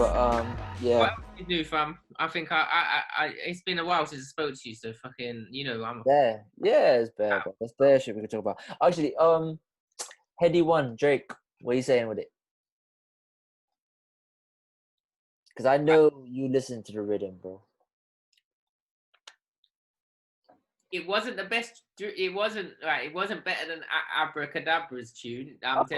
But yeah. What else do you do, fam? I think I it's been a while since I spoke to you, so fucking, I'm. Yeah, it's bad. Bro. That's bad shit we can talk about. Actually, Heady One, Drake, what are you saying with it? Because I know you listen to the rhythm, bro. It wasn't the best. It wasn't right. It wasn't better than Abracadabra's tune. Of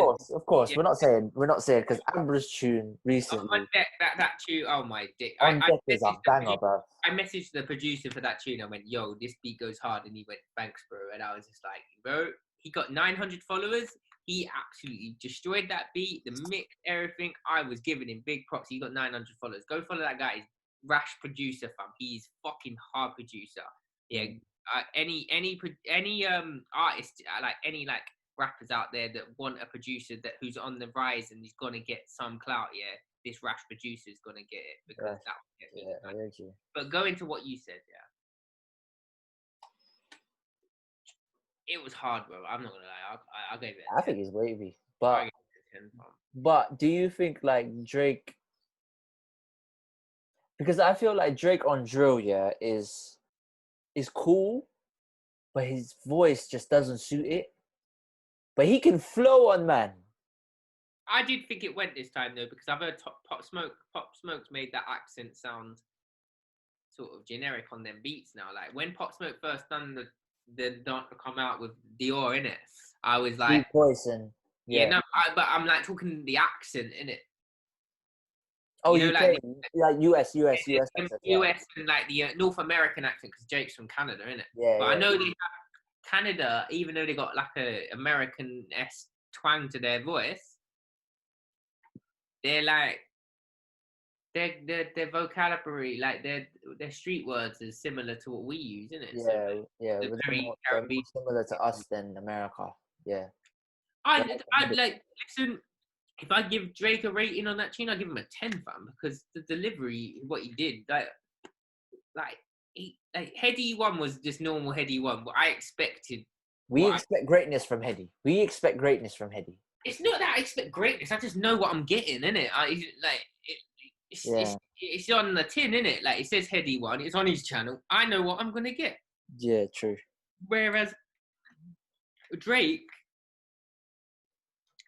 course. Yeah. We're not saying because Amber's tune recently On deck, that tune. Oh my dick! on deck is a banger, bro. I messaged the producer for that tune. I went, "Yo, this beat goes hard," and he went, "Thanks, bro." And I was just like, "Bro, he got 900 followers. He absolutely destroyed that beat, the mix, everything. I was giving him big props. He got 900 followers. Go follow that guy. He's Rash producer, fam. He's fucking hard producer. Yeah." Any artist, like any like rappers out there that want a producer who's on the rise and he's gonna get some clout, yeah, this Rash producer is gonna get it because that will get me. Yeah, I heard you. But go into what you said, yeah, it was hard, bro. I'm not gonna lie. I gave it. I think it's wavy, but do you think like Drake? Because I feel like Drake on drill, yeah, is cool, but his voice just doesn't suit it. But he can flow on, man. I did think it went this time though, because I've heard Pop Smoke's made that accent sound sort of generic on them beats now. Like when Pop Smoke first done the don't come out with Dior in it, I was like, deep voice and but I'm like talking the accent in it. Oh, you like US and like the North American accent because Jake's from Canada, innit? Yeah. But I know they have Canada, even though they got like a American-esque twang to their voice, they're like their vocabulary, like their street words is similar to what we use, isn't it? Yeah. They're more similar to us than America. Yeah. I'd like listen. If I give Drake a rating on that tune, I'd give him a 10, fam, because the delivery, what he did, Heady One was just normal Heady One, but I expected. We expect greatness from Heady. It's not that I expect greatness. I just know what I'm getting, innit? It's on the tin, innit? Like it says Heady One. It's on his channel. I know what I'm gonna get. Yeah, true. Whereas Drake.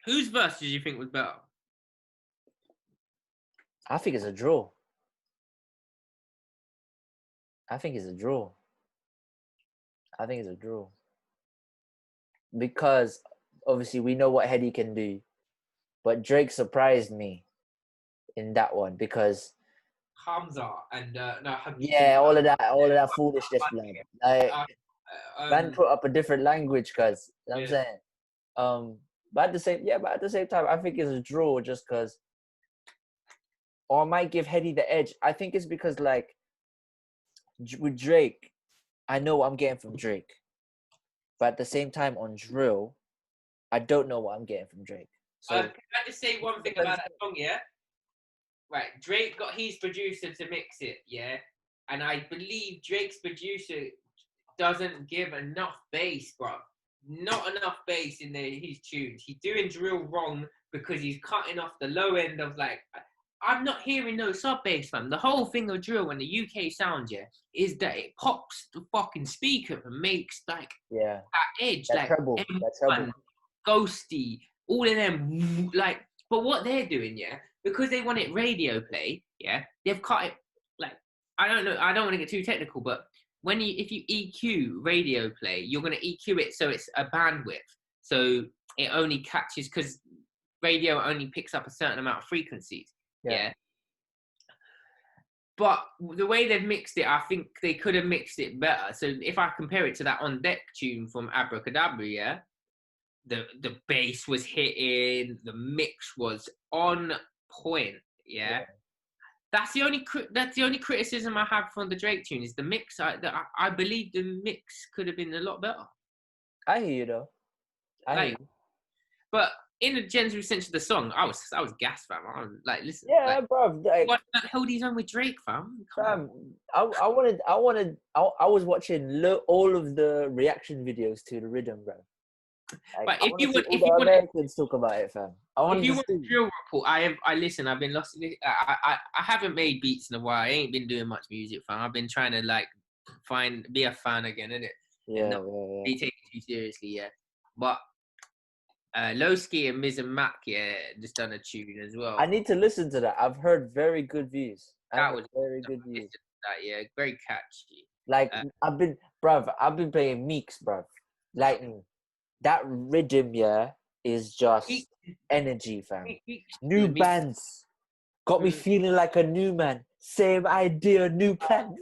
Whose verse did you think was better? I think it's a draw. Because obviously we know what Heady can do, but Drake surprised me in that one because Hamza and all of that foolishness, like man put up a different language, cause you know what I'm saying. But at the same time, I think it's a draw just because, or I might give Heady the edge. I think it's because like with Drake, I know what I'm getting from Drake, but at the same time on drill, I don't know what I'm getting from Drake. So can I just say one thing about that song, yeah? Right, Drake got his producer to mix it, yeah, and I believe Drake's producer doesn't give enough bass, bro. Not enough bass in his tunes. He's doing drill wrong because he's cutting off the low end of like. I'm not hearing no sub bass, fam. The whole thing of drill and the UK sound, yeah, is that it pops the fucking speaker and makes like that edge, that treble, Ghosty, all of them like. But what they're doing, yeah, because they want it radio play, yeah, they've cut it like I don't know. I don't want to get too technical, but. If you EQ radio play, you're going to EQ it so it's a bandwidth. So it only catches, because radio only picks up a certain amount of frequencies. Yeah. But the way they've mixed it, I think they could have mixed it better. So if I compare it to that On Deck tune from Abracadabra, yeah, the bass was hitting, the mix was on point, yeah. That's the only criticism I have from the Drake tune is the mix. I believe the mix could have been a lot better. I hear you though. I hear you. But in the general sense of the song, I was gassed, fam. I was like, listen. Yeah, bro. Like, what the hell he's on with Drake, fam? Fam, I was watching all of the reaction videos to the rhythm, bro. Like, But I want to see all the Americans talk about it, fam. If you want a drill report, I listen. I've been lost. I haven't made beats in a while. I ain't been doing much music, fam. I've been trying to like be a fan again, innit? Yeah, not be taken too seriously, yeah. But Lowski and Miz and Mac, yeah, just done a tune as well. I need to listen to that. I've heard very good views. That was very good views. That, yeah, very catchy. Like I've been playing Meeks, bruv. Lightning. That rhythm, yeah, is just energy, fam. New bands got me feeling like a new man. Same idea, new plan.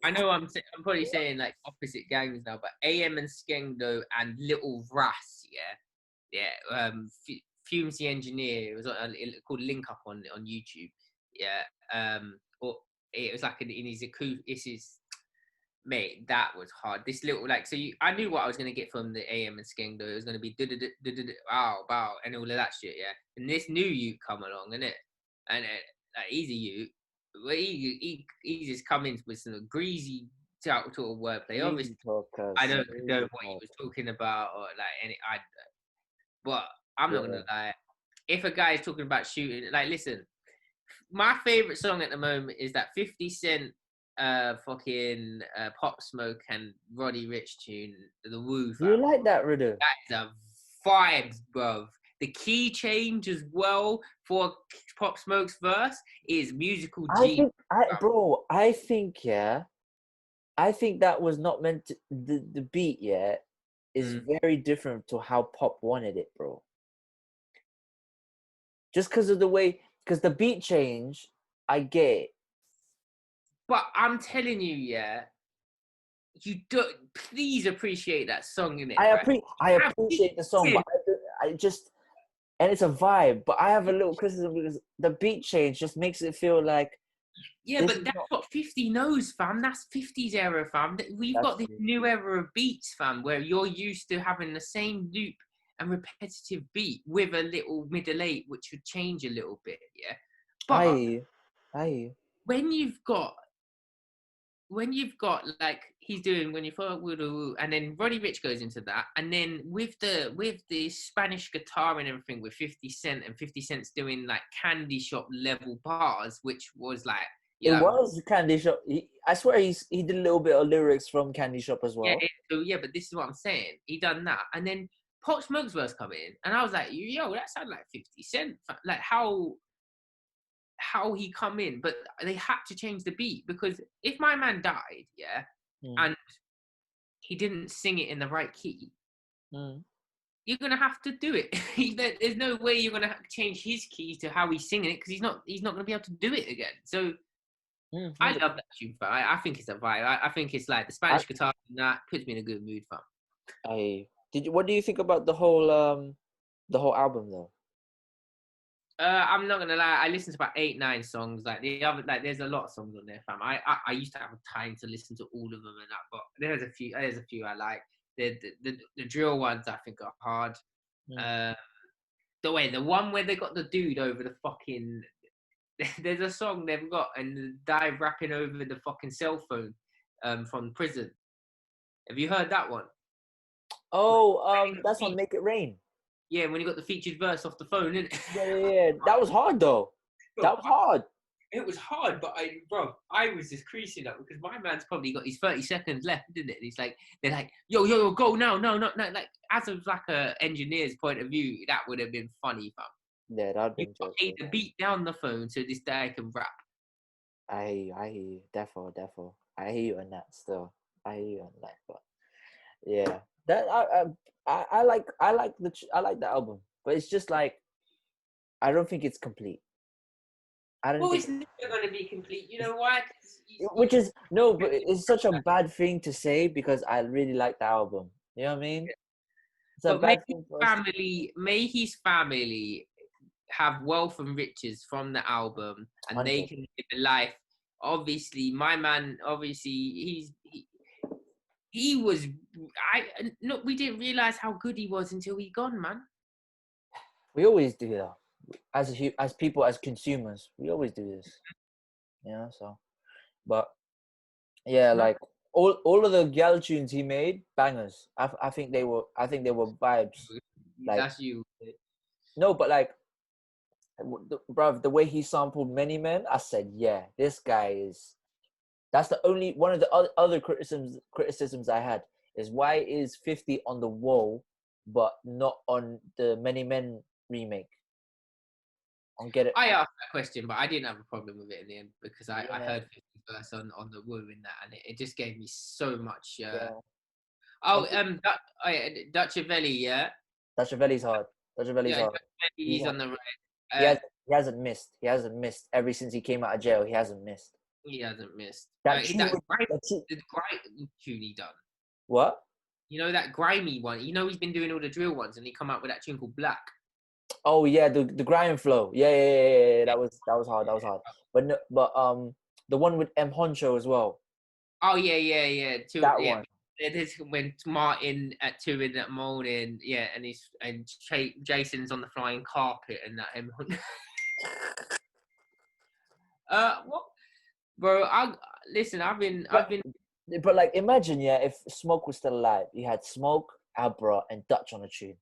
I know I'm probably saying like opposite gangs now, but AM and Skengdo and Little Ras, Fumes the Engineer. It was called Link Up on YouTube. Yeah, or it was like in his acoustic. This is, mate, that was hard. This little like, I knew what I was gonna get from the AM and Skengdo. It was gonna be bow and all of that shit. Yeah, and this new Ute come along, innit? And like he's a Ute. He just come in with some greasy sort of wordplay. Obviously, I don't know what he was talking about or like but I'm not gonna lie. If a guy is talking about shooting, like, listen, my favorite song at the moment is that 50 Cent, fucking Pop Smoke and Roddy Ricch tune, the Woo. Do you like that rhythm? That is a vibes, bruv. The key change as well for Pop Smoke's verse is musical G. I think that was not meant to, the beat, is very different to how Pop wanted it, bro. Just because of the way, because the beat change, I get it. But I'm telling you, you don't, please appreciate that song, innit? I appreciate the song, but I just, and it's a vibe, but I have a little criticism because the beat change just makes it feel like. Yeah, but that's what 50 knows, fam. That's 50's era, fam. We've got this new era of beats, fam, where you're used to having the same loop and repetitive beat with a little middle eight, which would change a little bit, yeah? But when you've got like he's doing when you follow and then Roddy Ricch goes into that, and then with the Spanish guitar and everything with 50 Cent, and 50 Cent's doing like Candy Shop level bars, which was like was Candy Shop. I swear he did a little bit of lyrics from Candy Shop as well. Yeah, but this is what I'm saying. He done that, and then Pop Smoke's verse come in, and I was like, yo, that sounded like 50 Cent. Like how he come in, but they had to change the beat, because if my man died, and he didn't sing it in the right key, you're gonna have to do it. There's no way you're gonna change his key to how he's singing it, because he's not gonna be able to do it again. So I love that tune, fam. I think it's a vibe. I think it's like the Spanish guitar and that puts me in a good mood, fam. What do you think about the whole album though? I'm not gonna lie. I listened to about 8-9 songs. Like there's a lot of songs on there, fam. I used to have time to listen to all of them and that, but there's a few I like. The drill ones I think are hard. The one where they got the dude over the fucking. There's a song they've got and the guy rapping over the fucking cell phone, from prison. Have you heard that one? Oh, that's on Make It Rain. Yeah, when you got the featured verse off the phone, innit? Yeah. That was hard though. That was hard. It was hard, but I was just creasing up because my man's probably got his 30 seconds left, didn't it? And he's like, they're like, yo, go now, no. Like, as of like a engineer's point of view, that would have been funny, fam. Yeah, that'd been just. You the beat down the phone so this guy can rap. I hear you, defo. I hear you on that still. I hear you on that, but yeah, that I like the album, but it's just like I don't think it's complete. It's never going to be complete. You know why? But it's such a bad thing to say because I really like the album. You know what I mean? It's a bad thing for may his family have wealth and riches from the album, and 100. They can live a life. Obviously, my man. Obviously, he was. We didn't realize how good he was until he gone, man. We always do that. As people, as consumers, we always do this, so. But yeah, like all of the gal tunes he made, bangers. I think they were vibes. Like, That's you. no, but like, bruv, the way he sampled Many Men, I said, yeah, this guy is. That's the only one of the other criticisms I had is why is 50 on the wall, but not on the Many Men remake. On Get It. I asked that question, but I didn't have a problem with it in the end because I Yeah. heard 50's verse on the Woo in that, and it just gave me so much. Yeah. Dutchavelli, yeah. Dutchavelli's hard. Dutchavelli's Yeah, hard. he's on the red. He hasn't missed. He hasn't missed ever since he came out of jail. He hasn't missed. He hasn't missed. That The tune, grime tune he done. what? You know that grimy one. You know he's been doing all the drill ones, and he come out with that tune called Black. Oh yeah, the grind flow. Yeah. That was hard. That was hard. But the one with M Honcho as well. Oh yeah. That one. It is when Martin at 2 in the morning, yeah, and Jason's on the flying carpet and that M Honcho. What, bro? I've been. But like, imagine, yeah, if Smoke was still alive, you had Smoke, Abra, and Dutch on a tune.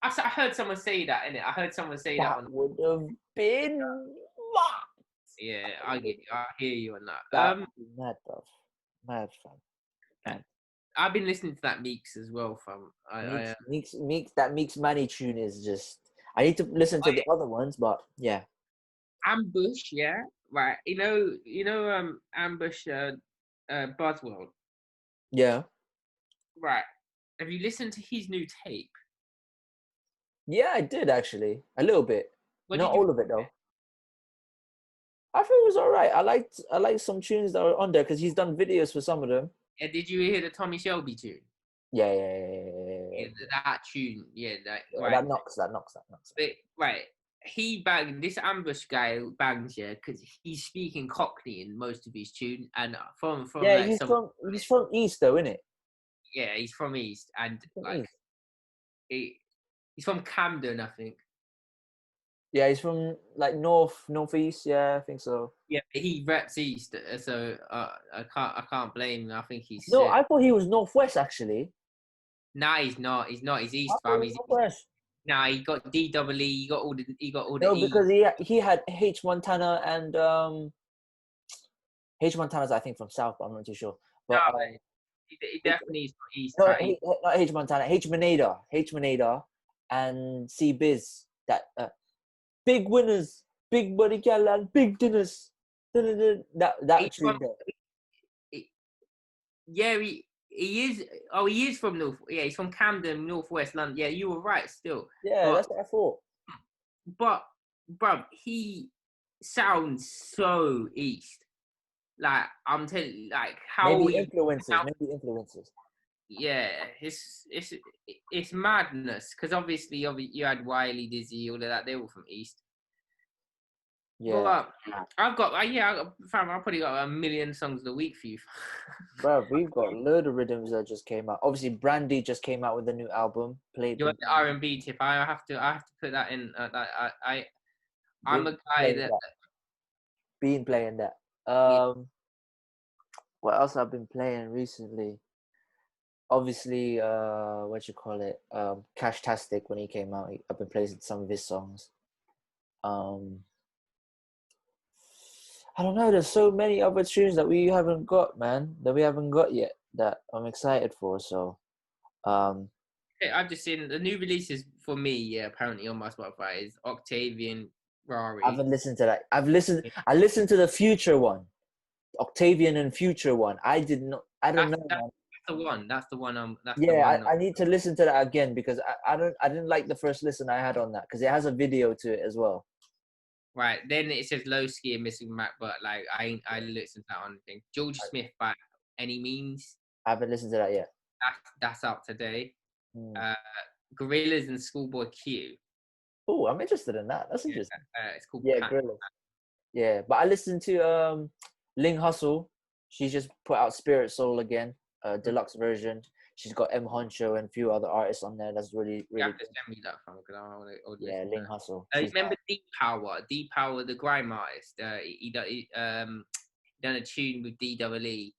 I heard someone say that, innit? I heard someone say that. That would have been mad. Yeah, I hear you on that. That would be mad, bro. Mad, fam. Mad. I've been listening to that Meeks as well, fam. Meeks, that Meeks Manny tune is just. I need to listen to the other ones, but yeah. Ambush, yeah, right. You know, Ambush, Buzzworld. Yeah. Right. Have you listened to his new tape? Yeah, I did actually. A little bit. Not all of it though. I thought it was alright. I liked some tunes that were on there because he's done videos for some of them. Yeah, did you hear the Tommy Shelby tune? Yeah. That tune, yeah, right. That knocks. But, right, he banged, this Ambush guy bangs, yeah, because he's speaking Cockney in most of his tune, and from yeah, like, he's from East though, isn't it? Yeah, he's from East, and like he's from Camden, I think. Yeah, he's from like northeast. Yeah, I think so. Yeah, he reps East, so I can't blame him. I think he's. No, I thought he was northwest actually. Nah, he's not. He's not. He's East, fam. He's northwest. Nah, he got DWE. He got all the. No, E. because he had H Montana and H Montana's I think from South, but I'm not too sure. But he definitely is not East. No, not H Montana. H Manada, and C Biz. That big winners, big body gal and big dinners. That tune there. Yeah, he is. Oh, he is from North. Yeah, he's from Camden, Northwest London. Yeah, you were right. Still. Yeah, that's what I thought. But, bruv, he sounds so East. Like I'm telling you, like how maybe influences. Yeah, it's madness because obviously you had Wiley, Dizzy, all of that. They were from East. Yeah, but I've got fam, I've probably got 1 million songs a week for you. Bro, we've got a load of rhythms that just came out. Obviously, Brandy just came out with a new album. You want the R&B tip? I have to put that in. I'm a guy that been playing that. What else I've been playing recently? Obviously, Cash-tastic when he came out. I've been playing some of his songs. I don't know. There's so many other tunes that we haven't got, man. That we haven't got yet. That I'm excited for. So, I've just seen the new releases for me. Yeah, apparently on my Spotify is Octavian, Rari. I haven't listened to that. I listened to the Future one, Octavian and Future one. I don't know. That's the one. I need to listen to that again because I didn't like the first listen I had on that because it has a video to it as well. Right, then it says Low Ski and Missing Mac, but like I listened to that on thing. George Smith by Any Means. I haven't listened to that yet. That's out today. Gorillaz and Schoolboy Q. Oh, I'm interested in that. That's interesting. It's called Gorillaz. Yeah, but I listened to Ling Hustle. She's just put out Spirit Soul again, deluxe version. She's got M Honcho and a few other artists on there. That's really you have to send me that from because I want to. Yeah, Ling Hustle. Remember D Power, the grime artist. He done a tune with DWE.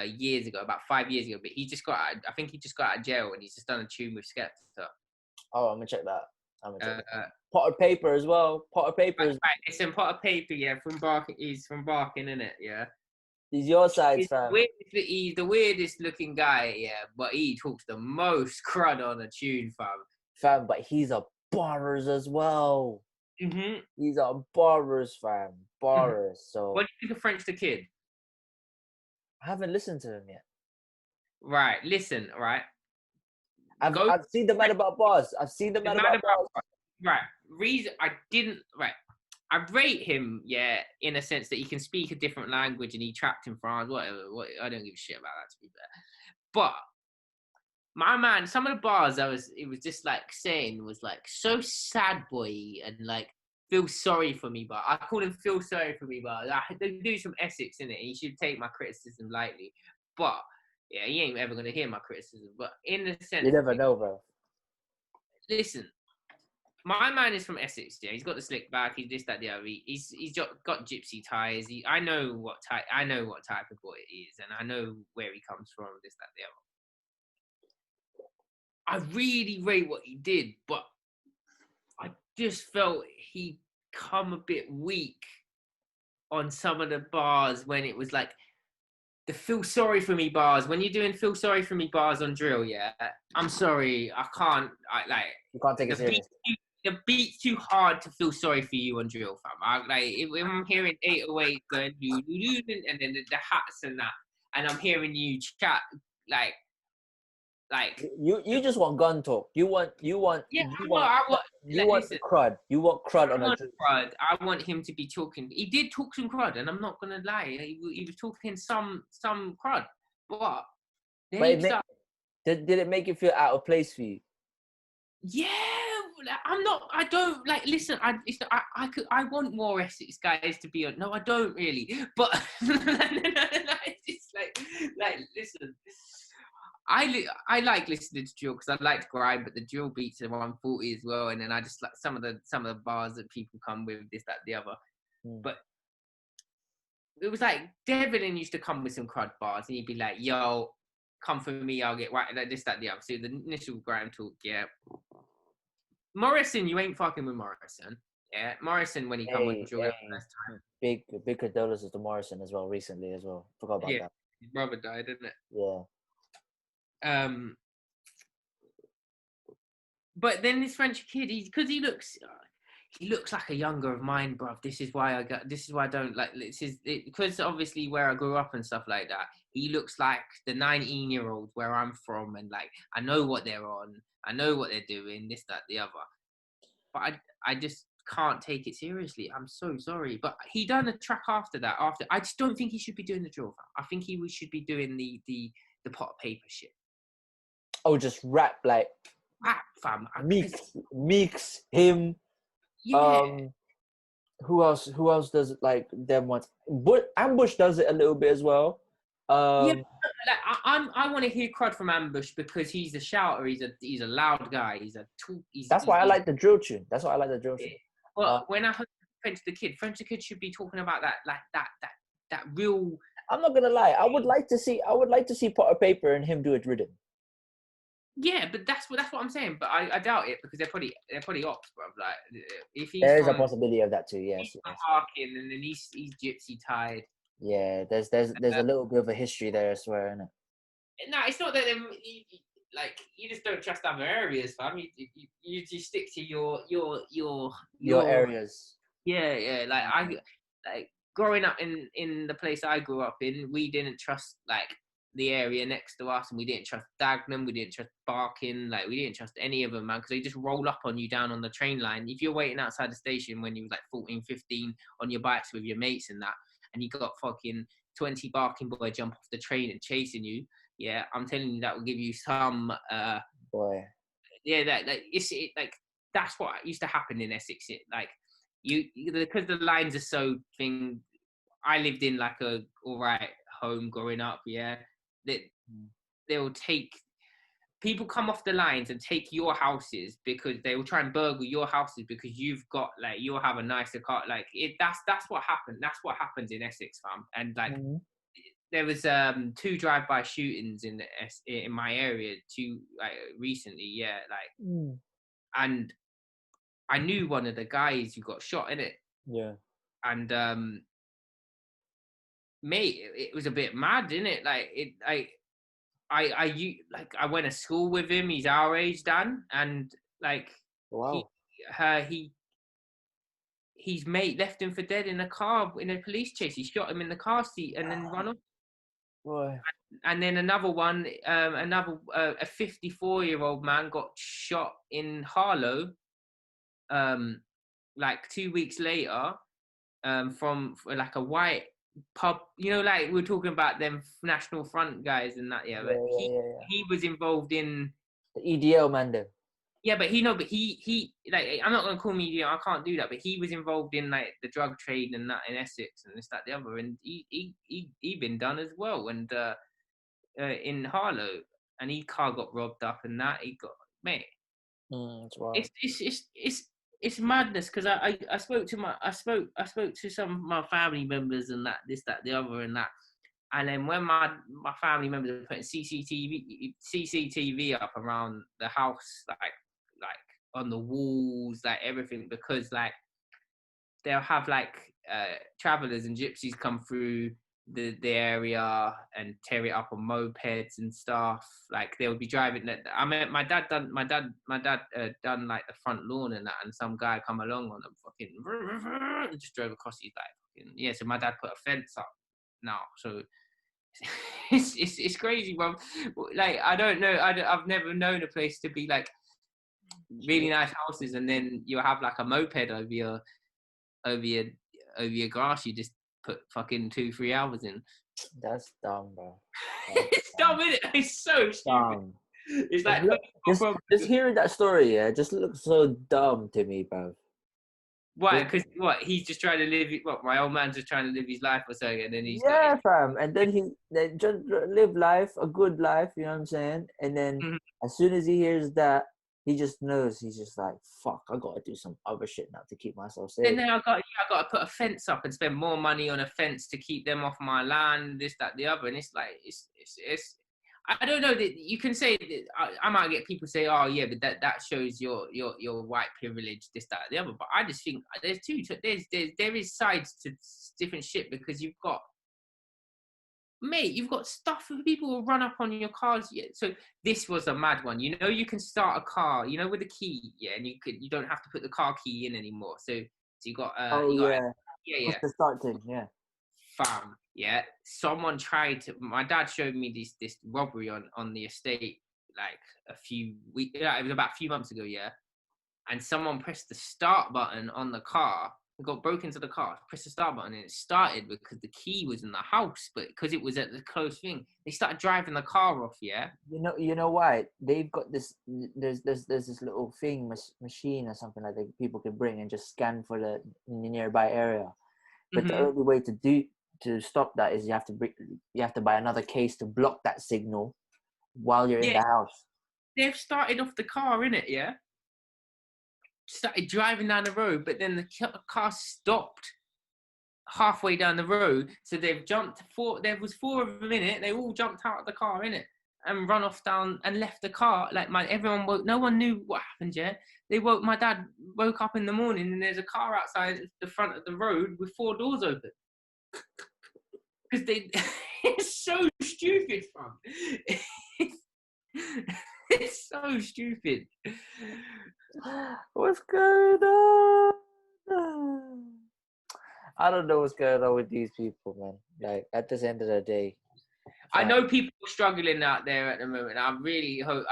years ago, about 5 years ago. But he just got out, I think he just got out of jail and he's just done a tune with Skepta. Oh, I'm gonna check that. Potted Paper as well. Potted Paper is. Right, it's in Potted Paper, yeah. From Barking, he's from Barking, isn't it? Yeah. He's your size, fam. He's the weirdest looking guy, yeah. But he talks the most crud on a tune, fam. Fam, but he's a bars as well. Mm-hmm. He's a bars, fam. Bars. Mm-hmm. So. What do you think of French the Kid? I haven't listened to him yet. Right, listen, right. I've seen the man about bars. I've seen the man about bars. Right. Reason I didn't. Right. I rate him, yeah, in a sense that he can speak a different language and he trapped in France. Whatever. I don't give a shit about that, to be fair. But my man, some of the bars it was just like saying was like so sad boy and like feel sorry for me, but I call him feel sorry for me, but they do some Essex in it. He should take my criticism lightly, but. Yeah, he ain't ever gonna hear my criticism, but in the sense, you never know, bro. Listen, my man is from Essex. Yeah, he's got the slick back. He's this, that, the other. He's got gypsy ties. I know what type of boy it is, and I know where he comes from. This, that, the other. I really rate what he did, but I just felt he come a bit weak on some of the bars when it was like. The feel sorry for me bars. When you're doing feel sorry for me bars on drill, yeah, I'm sorry, I can't. You can't take it serious. The beat's too hard to feel sorry for you on drill, fam. If I'm hearing 808 going and then the hats and that, and I'm hearing you chat like you just want gun talk. You want crud. You want crud on a crud. I want him to be talking. He did talk some crud, and I'm not gonna lie. He was talking some crud, but did it make you feel out of place for you? Yeah, I'm not. I don't like. Listen, I want more Essex guys to be on. No, I don't really. But it's like listen. I like listening to drill because I like to grind, but the drill beats are 140 as well, and then I just like some of the bars that people come with, this, that, the other. But it was like Devlin used to come with some crud bars, and he'd be like, "Yo, come for me, I'll get right." Like this, that, the other. So the initial grind talk, yeah. Morrison, you ain't fucking with Morrison, yeah. Morrison when he come with drill first time. Big condolences to Morrison as well recently as well. Forgot about that. His brother died, didn't it? Yeah. But then this French kid, he looks like a younger of mine, bruv. This is why I don't like. Because obviously where I grew up and stuff like that. He looks like the 19-year-old where I'm from, and like I know what they're on, I know what they're doing, this, that, the other. But I just can't take it seriously. I'm so sorry. But he done a track after that. I just don't think he should be doing the drill. I think he should be doing the pot of paper shit. Oh, just rap like fam. Meeks, him. Yeah. Who else does it like them ones? But Ambush does it a little bit as well. Yeah, like, I want to hear crud from Ambush because he's a shouter. He's a loud guy. That's why I like the drill tune. But when I heard French the Kid should be talking about that real. I'm not gonna lie. I would like to see Pot of Paper and him do a rhythm. Yeah, but that's what I'm saying. But I doubt it because they're probably ops, bro. Like if there's a possibility of that too. Yes. He's barking and then he's gypsy tied. Yeah, there's a little bit of a history there, I swear, isn't it? No, it's not that you just don't trust other areas, fam. You just stick to your areas. Yeah. Like growing up in the place I grew up in, we didn't trust like the area next to us, and we didn't trust Dagenham, we didn't trust Barking, like we didn't trust any of them, man, because they just roll up on you down on the train line. If you're waiting outside the station when you was like 14, 15 on your bikes with your mates and that, and you got fucking 20 Barking boy jump off the train and chasing you, yeah, I'm telling you that will give you some boy. Yeah, like that's what used to happen in Essex. Because the lines are so thing. I lived in like a alright home growing up, yeah. They'll take people come off the lines and take your houses because they will try and burgle your houses because you've got like you'll have a nicer car. Like that's what happened. That's what happens in Essex, fam. And like there was 2 drive-by shootings in my area recently, and I knew one of the guys who got shot in it. Yeah. And mate, it was a bit mad, innit? I went to school with him. He's our age, Dan, and wow. His mate left him for dead in a car in a police chase. He shot him in the car seat and then run off. Boy. And then another one, a 54-year-old man got shot in Harlow, 2 weeks later, from a white pub. We were talking about them National Front guys and that. He was involved in the EDL man then. Yeah, but he I'm not gonna call him EDL. I can't do that. But he was involved in the drug trade and that in Essex and this, that, the other, and he been done as well. And in Harlow, and his car got robbed up and that. He got mate. It's madness, because I spoke to some of my family members and that, this, that, the other, and that. And then when my family members are putting CCTV up around the house, like on the walls, everything, because they'll have travelers and gypsies come through the area and tear it up on mopeds and stuff. They'll be driving that. I mean, my dad done the front lawn and that, and some guy come along on them and just drove across his so my dad put a fence up now, so it's crazy, bro. I don't know, I've never known a place to be really nice houses and then you'll have a moped over your grass. You just put fucking 2-3 hours in. That's dumb, bro. It's dumb, isn't it? It's so stupid. Dumb. It's just hearing that story, just looks so dumb to me, bro. Why? Because he's just trying to live. My old man's just trying to live his life or something, and then he's fam. And then he just live life, a good life. You know what I'm saying? And then as soon as he hears that, he just knows. He's just like, "Fuck, I gotta do some other shit now to keep myself safe." And then I got to put a fence up and spend more money on a fence to keep them off my land. This, that, the other, and it's I don't know that you can say that I might get people say, "Oh yeah, but that shows your white privilege, this, that, the other." But I just think there is sides to different shit, because you've got stuff for people who run up on your cars. Yeah. So this was a mad one. You can start a car, with a key, and you don't have to put the car key in anymore. So you got What's the start thing? Yeah. Fam, yeah. Someone tried to. My dad showed me this robbery on the estate a few weeks. It was about a few months ago, yeah. And someone pressed the start button on the car. It got broke into the car. Pressed the start button and it started because the key was in the house, but because it was at the close thing, they started driving the car off. Yeah. You know why? They've got this. There's this little thing, machine or something that people can bring and just scan for the nearby area. But the only way to stop that is you have to buy another case to block that signal while you're in the house. They've started off the car, innit, yeah? Started driving down the road, but then the car stopped halfway down the road, so they've jumped there was 4 of them in it. They all jumped out of the car, innit, and run off down and left the car. Everyone woke. No one knew what happened yet. My dad woke up in the morning and there's a car outside the front of the road with 4 doors open. Because it's so stupid, fam. It's so stupid. What's going on? I don't know what's going on with these people, man. At this end of the day, I know people are struggling out there at the moment. I really hope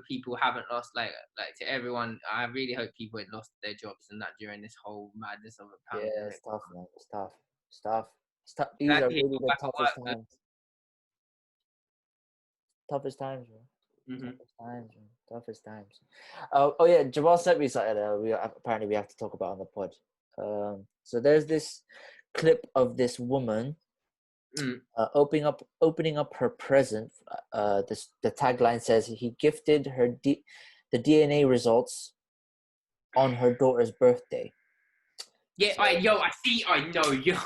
people haven't lost, to everyone. I really hope people ain't lost their jobs and that during this whole madness of a pandemic. Yeah, it's tough, man. It's tough. These are really the toughest times. Toughest times, man. Toughest times. Oh yeah, Jamal sent me something that we have to talk about on the pod. So there's this clip of this woman opening up her present. The tagline says he gifted her the DNA results on her daughter's birthday. Yeah, So, I see, I know,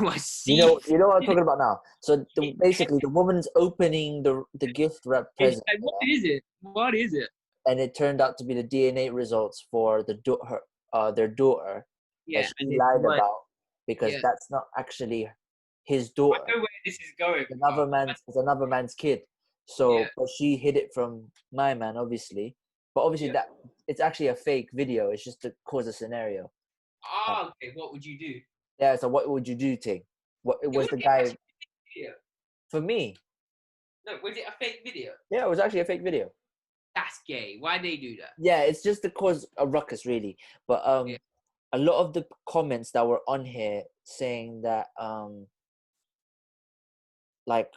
I see. you know what I'm talking about now. So basically, the woman's opening the gift wrap It's present, like, what is it? What is it? and it turned out to be the DNA results for their daughter that Yeah, she and it's lied mine. about, because Yeah, that's not actually his I daughter. know where this is going. It's another man's kid. Yeah. So, but she hid it from my man, obviously. But obviously, Yeah. that it's actually a fake video. It's just to cause a scenario. Okay. What would you do? Yeah. So, what would you do, Ting? What it It was was the guy actually a fake video. for me? No, was it a fake video? Yeah, it was actually a fake video. That's gay. Why they do that? Yeah, it's just to cause a ruckus, really. But Yeah. a lot of the comments that were on here saying that like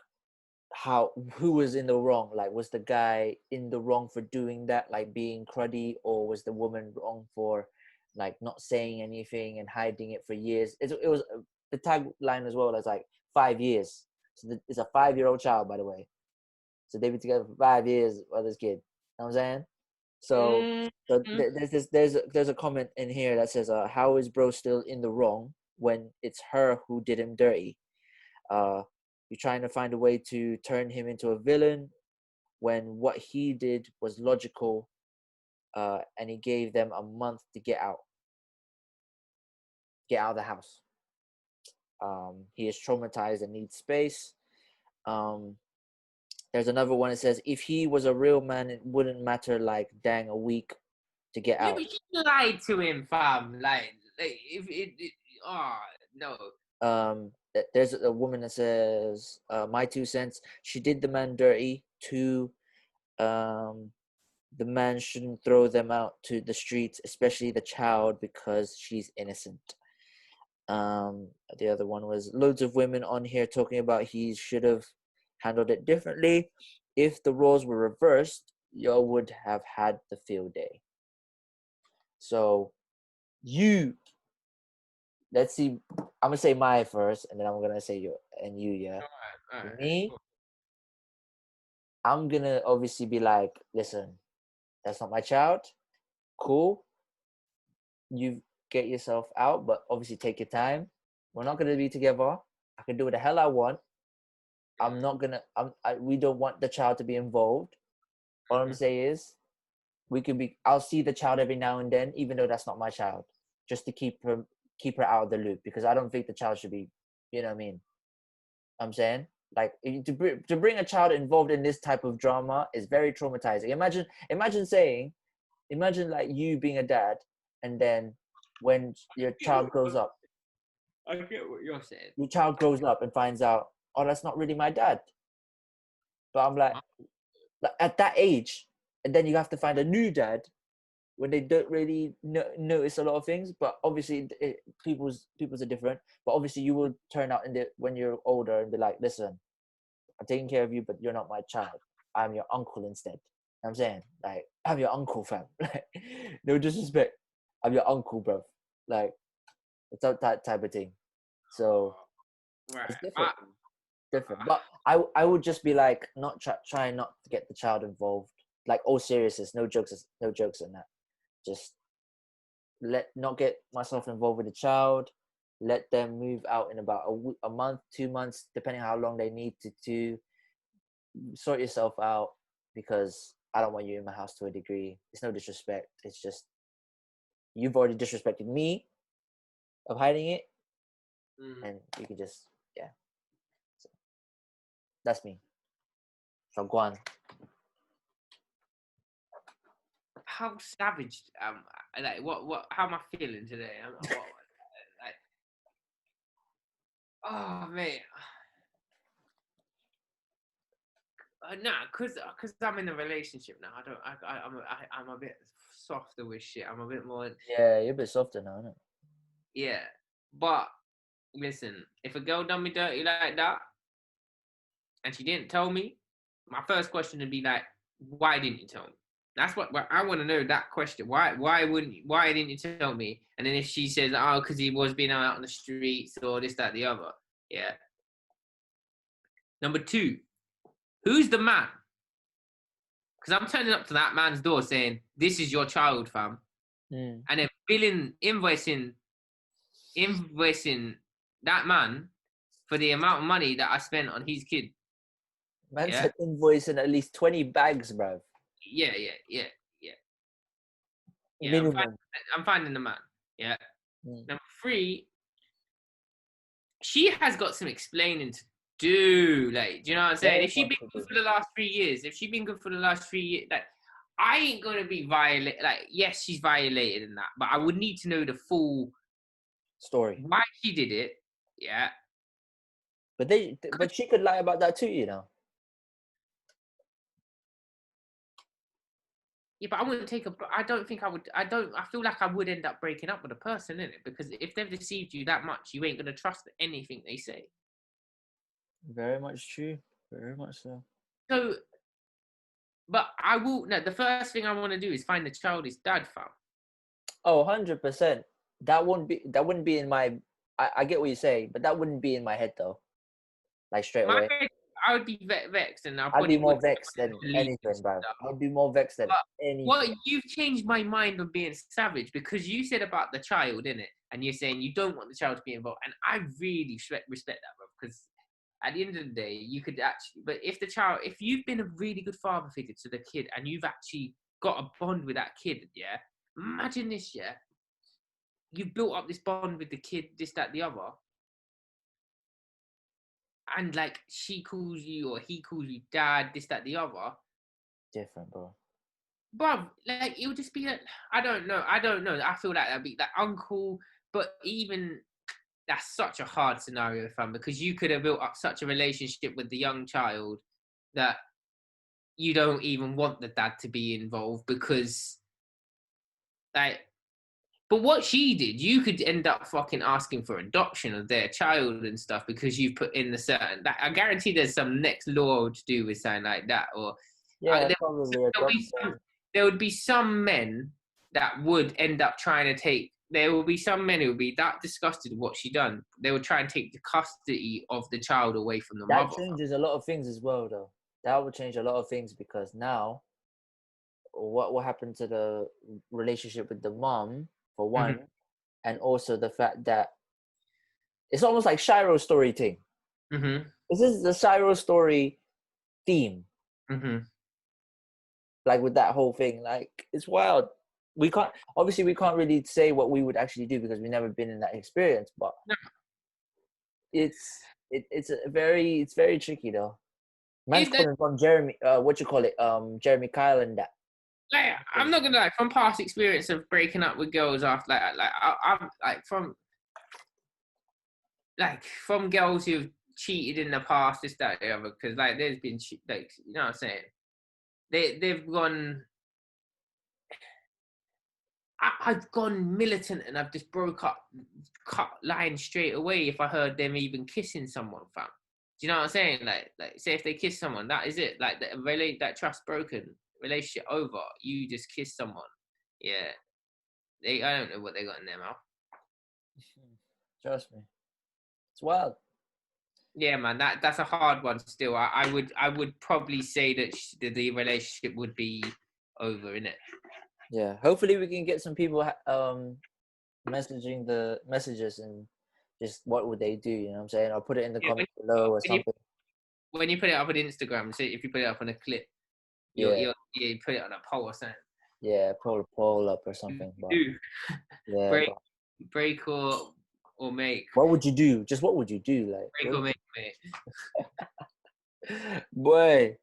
who was in the wrong, like was the guy in the wrong for doing that, like being cruddy, or was the woman wrong for like not saying anything and hiding it for years. It was the tagline as well as like 5 years. So it's a 5-year-old child, by the way, so they've been together for 5 years with this kid, you know what I'm saying? So Mm-hmm. there's a comment in here that says how is bro still in the wrong when it's her who did him dirty? You're trying to find a way to turn him into a villain when what he did was logical, and he gave them a month to get out of the house. He is traumatized and needs space. There's another one that says if he was a real man, it wouldn't matter like dang a week to get Yeah, out. but you lied to him, fam. Like if oh no. There's a woman that says my 2 cents. She did the man dirty. 2, the man shouldn't throw them out to the streets, especially the child, because she's innocent. The other one was loads of women on here talking about he should have handled it differently. If the roles were reversed, you would have had the field day. So let's see. I'm gonna say my first, and then I'm gonna say you and you. Yeah, All right, me. cool. I'm gonna obviously be like, listen, that's not my child. Cool, you get yourself out, but obviously take your time. We're not gonna be together. I can do what the hell I want. I'm not gonna. We don't want the child to be involved. All I'm gonna say is, we can be. I'll see the child every now and then, even though that's not my child, just to keep her out of the loop, because I don't think the child should be. You know what I mean? I'm saying, like, to bring a child involved in this type of drama is very traumatizing. Imagine like you being a dad, and then when your child grows up, I get what you're saying. your child grows up and finds out, oh, that's not really my dad. But I'm like at that age, and then you have to find a new dad when they don't really notice a lot of things. But obviously, people's are different. But obviously, you will turn out when you're older and be like, listen, I'm taking care of you, but you're not my child. I'm your uncle instead. You know what I'm saying, like, I'm your uncle, fam. Like, no disrespect, I'm your uncle, bro. Like, it's that type of thing. So Right. it's different. But I would just be like, not try not to get the child involved. Like, all seriousness, no jokes in that. Just not get myself involved with the child. Let them move out in about a month, 2 months, depending on how long they need to sort yourself out, because I don't want you in my house to a degree. It's no disrespect. It's just you've already disrespected me of hiding it, and you can just So, that's me. So go on. How savage am I? Like what? How am I feeling today? Like, oh mate. Nah, cause I'm in a relationship now. I'm a bit softer with shit. I'm a bit more. Yeah, you're a bit softer now, isn't it? Yeah, but listen, if a girl done me dirty like that, and she didn't tell me, my first question would be like, why didn't you tell me? That's what I want to know. That question. Why didn't you tell me? And then if she says, oh, because he was being out on the streets or this, that, the other. Yeah. Number 2, who's the man? Because I'm turning up to that man's door saying, this is your child, fam. And then invoicing invoicing that man for the amount of money that I spent on his kid. Man said invoicing at least 20 bags, bruv. Yeah. Minimum. I'm finding the man. Yeah. Number 3, she has got some explaining to do. Like, do you know what I'm saying? If she's been good for the last 3 years, like, I ain't gonna be violated. Like, yes, she's violated in that, but I would need to know the full story. Why she did it. Yeah. But she could lie about that too, you know. Yeah, but I wouldn't take I don't think I would. I feel like I would end up breaking up with a person, innit? Because if they've deceived you that much, you ain't gonna trust anything they say. Very much true. Very much so. So, but I will. No, the first thing I want to do is find the childish dad, fam. Oh, 100%. That wouldn't be in my. I get what you say, but that wouldn't be in my head though. Like straight away. I would be vexed, and I'd be more vexed than anything, bro. I'd be more vexed than anything. Well, you've changed my mind on being savage because you said about the child, innit? And you're saying you don't want the child to be involved, and I really respect that, bro. Because at the end of the day, you could actually. But if you've been a really good father figure to the kid, and you've actually got a bond with that kid, yeah. Imagine this, yeah. You've built up this bond with the kid, this, that, the other. And like she calls you or he calls you dad, this, that, the other. Different, bro. Bruv, like it would just be like, I don't know. I feel like that'd be like uncle, but even that's such a hard scenario, fam, because you could have built up such a relationship with the young child that you don't even want the dad to be involved because like. But what she did, you could end up fucking asking for adoption of their child and stuff because you've put in the certain. I guarantee there's some next law to do with something like that. Or probably. There would be some men that would end up trying to take. There will be some men who would be that disgusted with what she done. They would try and take the custody of the child away from the mother. That changes a lot of things as well, though. That would change a lot of things because now, what will happen to the relationship with the mom? For one, and also the fact that it's almost like Shiro's story thing. This is the Shiro story theme. Like with that whole thing, like it's wild. We can't really say what we would actually do because we've never been in that experience. But it's very tricky though. Man's coming from Jeremy, Jeremy Kyle and that. Like, I'm not gonna lie, from past experience of breaking up with girls after I'm from girls who've cheated in the past, this, that, the other, because like there's been like, you know what I'm saying? They've gone. I've gone militant and I've just cut lines straight away if I heard them even kissing someone, fam. Do you know what I'm saying? Like say if they kiss someone, that is it. Like that trust broken. Relationship over, you just kiss someone. Yeah, I don't know what they got in their mouth. Trust me, it's wild. Yeah, man, that's a hard one. Still, I would probably say that the relationship would be over, innit? Yeah, hopefully we can get some people messaging the messages and just what would they do? You know what I'm saying? I'll put it in the comments below or something. When you put it up on Instagram, say if you put it up on a clip. You put it on a poll or something. Yeah, put a poll up or something. But, yeah, break or make. What would you do? Just what would you do? Like break or make, mate. Boy,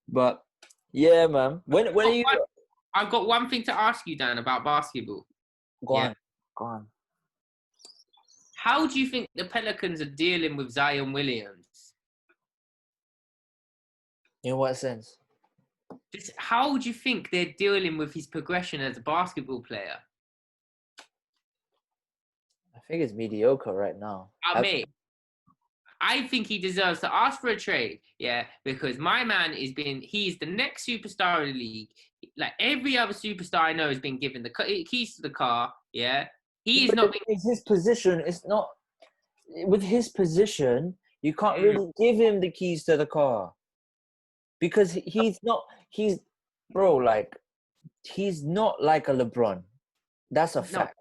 but yeah, man. When are you? I've got one thing to ask you, Dan, about basketball. Go on. How do you think the Pelicans are dealing with Zion Williams? In what sense? How would you think they're dealing with his progression as a basketball player? I think it's mediocre right now. Mate, I think he deserves to ask for a trade, because my man he's the next superstar in the league. Like every other superstar I know has been given the keys to the car, He is not... His position is not... With his position, you can't really give him the keys to the car. Because he's not like a LeBron. That's a fact.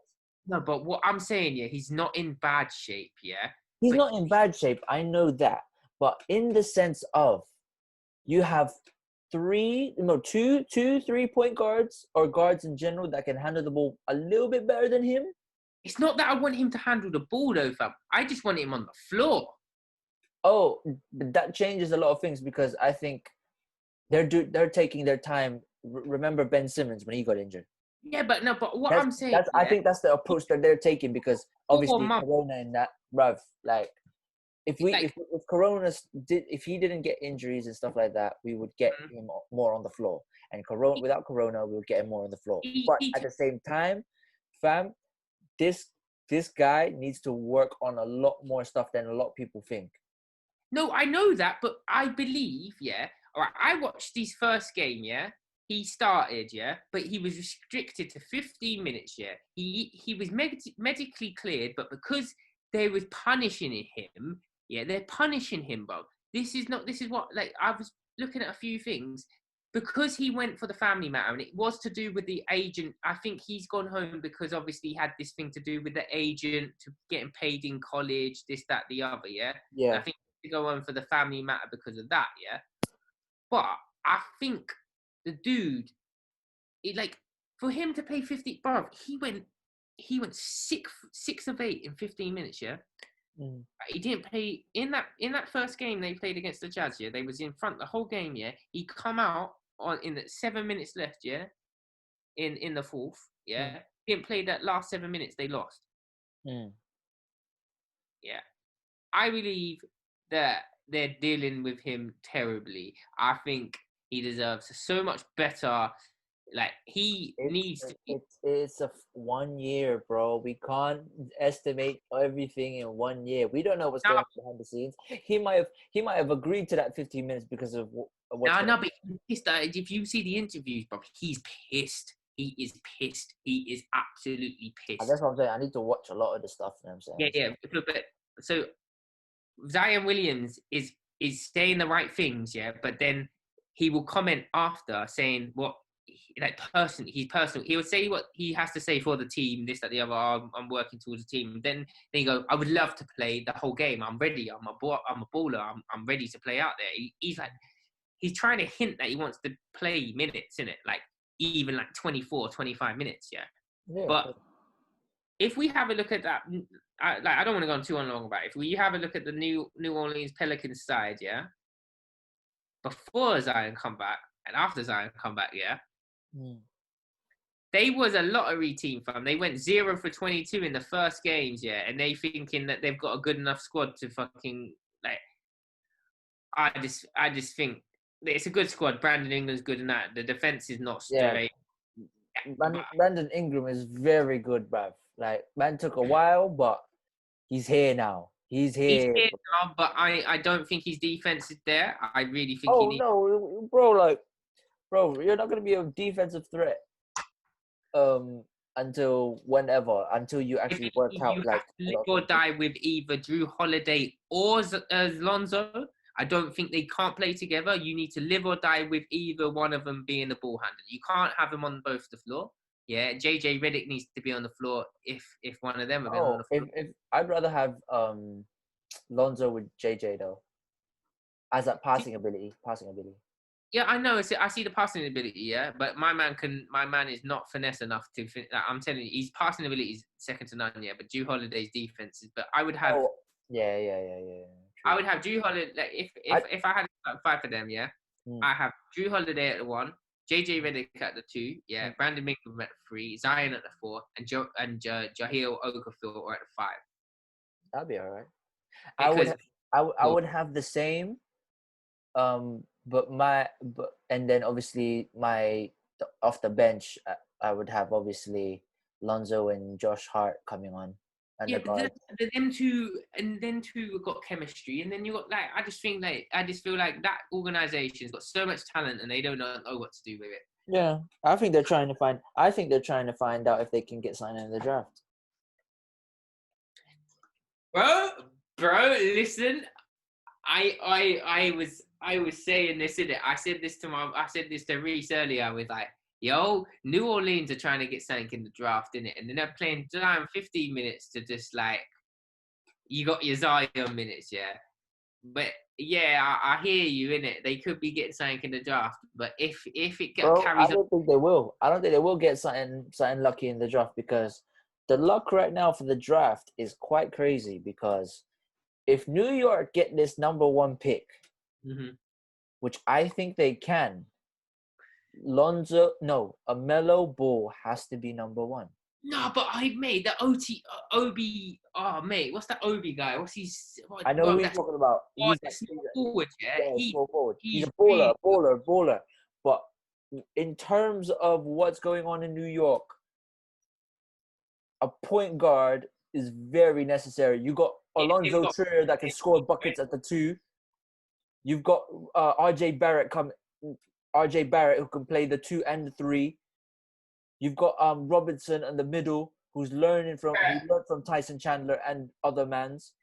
No, but what I'm saying, yeah, he's not in bad shape, yeah. He's But not in bad shape. I know that, but in the sense of you have two 3-point guards or guards in general that can handle the ball a little bit better than him. it's not that I want him to handle the ball, though, fam. I just want him on the floor. Oh, that changes a lot of things because I think they're taking their time. Remember Ben Simmons when he got injured? Yeah, but no, but what That's I'm saying, that's I yeah, think that's the approach that they're taking because 4 obviously months, Corona and that, bruv, like like, if Corona if he didn't get injuries and stuff like that, we would get him more on the floor. And Corona without Corona, we would get him more on the floor. But he at the same time, fam, this guy needs to work on a lot more stuff than a lot of people think. no, I know that, but I believe, yeah. All right, I watched his first game, yeah. He started, yeah, but he was restricted to 15 minutes, yeah. He was medically cleared, but because they was punishing him, yeah, they're punishing him, bro. This is what, like, I was looking at a few things. Because he went for the family matter, and it was to do with the agent. I think he's gone home because obviously he had this thing to do with the agent to getting paid in college, this, that, the other, yeah. Yeah. And I think to go on for the family matter because of that, yeah. But I think the dude, like, for him to play 50, bro, he went six of 8 in 15 minutes, yeah. He didn't play in that first game they played against the Jazz, yeah. They was in front the whole game, yeah. He come out in the 7 minutes left, yeah, in the fourth, yeah. Didn't play that last 7 minutes they lost. Yeah. I believe that they're dealing with him terribly. I think he deserves so much better. Like, he needs to be. It's a 1 year, bro. We can't estimate everything in 1 year. We don't know what's going on behind the scenes. He might have agreed to that 15 minutes because of what's going on. But he's pissed. If you see the interviews, bro, he's pissed. He is pissed. He is absolutely pissed. That's what I'm saying. I need to watch a lot of the stuff. You know what I'm saying? Yeah. But so Zion Williams is saying the right things, yeah, but then he will comment after saying what, like, he's personal. He will say what he has to say for the team, this, that, the other. I'm working towards the team. Then they go, I would love to play the whole game. I'm ready. I'm a baller. I'm ready to play out there. He's like, he's trying to hint that he wants to play minutes in it, like even like 24, 25 minutes, yeah. But if we have a look at that, I don't want to go on too long about it. If we have a look at the New Orleans Pelicans side, yeah, before Zion come back and after Zion come back, yeah, they was a lottery team, fam. They went 0 for 22 in the first games, yeah, and they thinking that they've got a good enough squad to fucking, like. I just think it's a good squad. Brandon Ingram's good in that. The defense is not straight. Yeah. Brandon Ingram is very good, bruv. Like, man took a while, but he's here now. He's here now, but I don't think his defense is there. I really think no, bro, you're not gonna be a defensive threat until you actually work out, like, live or die with either Drew Holiday or Lonzo. I don't think they can't play together. You need to live or die with either one of them being the ball handler. You can't have them on both the floor. Yeah, JJ Redick needs to be on the floor if one of them are on the floor. If I'd rather have Lonzo with JJ though, as a passing ability. Yeah, I know. I see the passing ability. Yeah, but my man is not finesse enough to. I'm telling you, his passing ability is second to none. Yeah, but Drew Holiday's defense is. But I would have. Yeah. I would have Drew Holiday. Like, if I had to fight for them, yeah, I have Drew Holiday at the 1, JJ Redick at the 2, yeah, Brandon Ingram at the 3, Zion at the 4, and Jahlil Okafor at the 5. That'd be all right. I would have the same, and then obviously off the bench, I would have obviously Lonzo and Josh Hart coming on. And yeah, but them two got chemistry, and then you got, like, I just feel like that organization's got so much talent, and they don't know what to do with it. Yeah, I think they're trying to find out if they can get signed in the draft. Bro, listen, I was saying this, innit? I said this to Reese earlier. I was like, Yo, New Orleans are trying to get something in the draft, innit? And then they're playing down 15 minutes to just like, you got your Zion minutes, yeah. But yeah, I hear you, innit? They could be getting something in the draft, but if it Bro, I carries on, don't think they will. I don't think they will get something lucky in the draft, because the luck right now for the draft is quite crazy. Because if New York get this number 1 pick, mm-hmm. which I think they can, a Melo Ball has to be number 1. No, but mate, the Obi, oh mate, what's that Obi guy? What's his? I know who you're talking about. Oh, He's like, small forward, yeah. small forward. He's He's a really baller. But in terms of what's going on in New York, a point guard is very necessary. You got Alonzo Trier that can score buckets at the 2. You've got RJ Barrett who can play the 2 and the 3. You've got Robinson in the middle, who learned from Tyson Chandler and other mans.